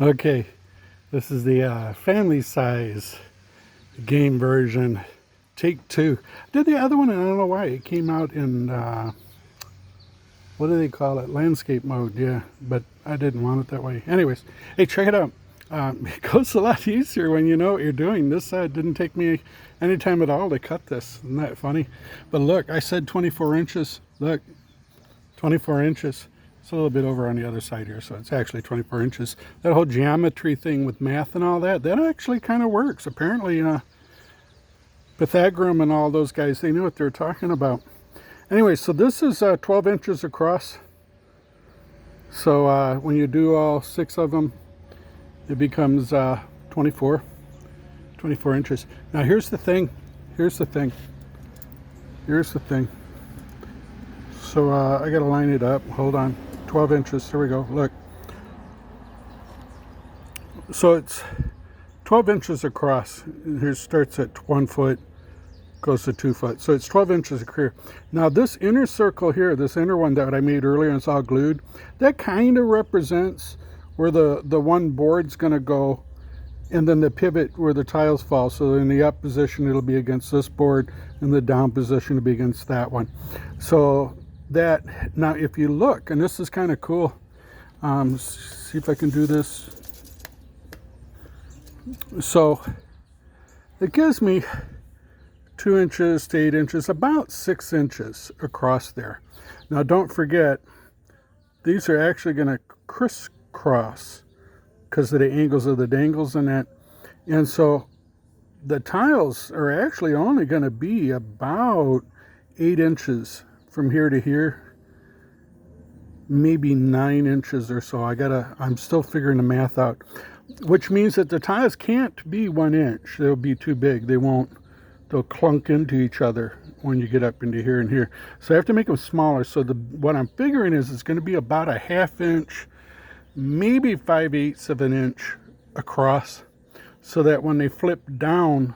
Okay, this is the family size game version, take two. I did the other one and I don't know why. It came out in, what do they call it? Landscape mode, yeah. But I didn't want it that way. Anyways, hey, check it out. It goes a lot easier when you know what you're doing. This didn't take me any time at all to cut this. Isn't that funny? But look, I said 24 inches. Look, 24 inches. It's a little bit over on the other side here, so it's actually 24 inches. That whole geometry thing with math and all that, that actually kind of works. Apparently, Pythagoras and all those guys, they knew what they were talking about. Anyway, so this is 12 inches across. So when you do all 6 of them, it becomes 24 inches. Now here's the thing. So I got to line it up. Hold on. 12 inches. Here we go. Look. So it's 12 inches across. Here starts at 1 foot, goes to 2 foot. So it's 12 inches across. Now this inner circle here, this inner one that I made earlier, and it's all glued, that kind of represents where the one board's going to go, and then the pivot where the tiles fall. So in the up position, it'll be against this board, and the down position will be against that one. So that, now if you look, and this is kind of cool, see if I can do this. So it gives me 2 inches to 8 inches, about 6 inches across there. Now don't forget, these are actually going to crisscross because of the angles of the dangles and that. And so the tiles are actually only going to be about 8 inches from here to here, maybe 9 inches or so. I'm still figuring the math out, which means that the tiles can't be 1 inch. They'll be too big. They'll clunk into each other when you get up into here and here. So I have to make them smaller. So what I'm figuring is it's going to be about a 1/2 inch, maybe 5/8 of an inch across, so that when they flip down,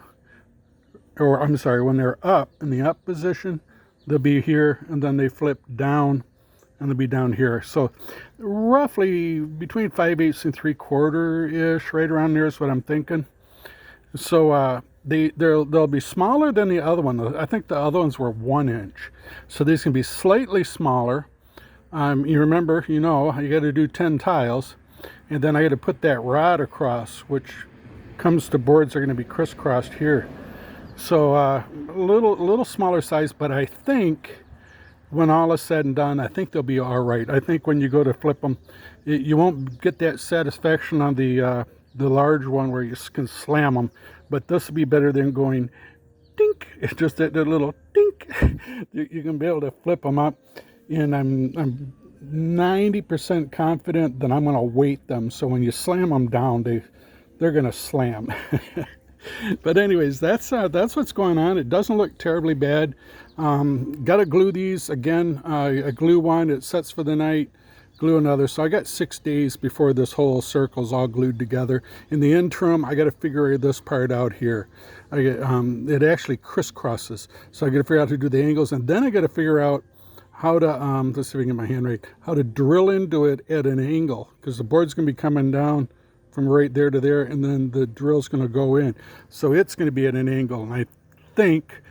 or I'm sorry, when they're up in the up position, they'll be here, and then they flip down and they'll be down here. So roughly between 5/8 and 3/4 ish, right around there is what I'm thinking. So they'll be smaller than the other one. I think the other ones were 1 inch. So these can be slightly smaller. You remember, you know, you got to do 10 tiles, and then I got to put that rod across, which comes to boards are going to be crisscrossed here. So a little smaller size, but I think when all is said and done, I think they'll be all right. I think when you go to flip them, you won't get that satisfaction on the large one where you can slam them, but this will be better than going dink. It's just that little dink. You can be able to flip them up, and I'm 90% confident that I'm going to weight them, so when you slam them down, they're going to slam. But anyways, that's what's going on. It doesn't look terribly bad. Got to glue these again. I glue one, it sets for the night, glue another. So I got 6 days before this whole circle's all glued together. In the interim, I got to figure this part out here. It actually crisscrosses, so I got to figure out how to do the angles, and then I got to figure out how to let's see if I can get my hand right, how to drill into it at an angle, because the board's going to be coming down from right there to there, and then the drill's going to go in, so it's going to be at an angle. And I think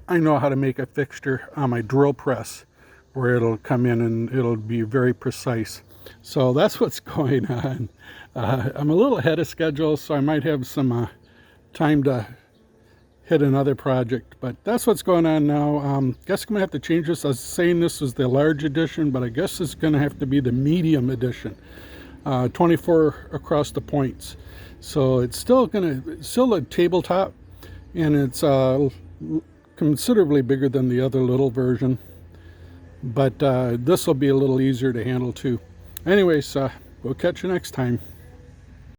I know how to make a fixture on my drill press where it'll come in and it'll be very precise. So that's what's going on. I'm a little ahead of schedule, so I might have some time to hit another project, but that's what's going on now. Guess I'm gonna have to change this. I was saying this was the large edition, but I guess it's gonna have to be the medium edition. 24 across the points. So it's still a tabletop, and it's considerably bigger than the other little version, but this will be a little easier to handle too. Anyways, we'll catch you next time.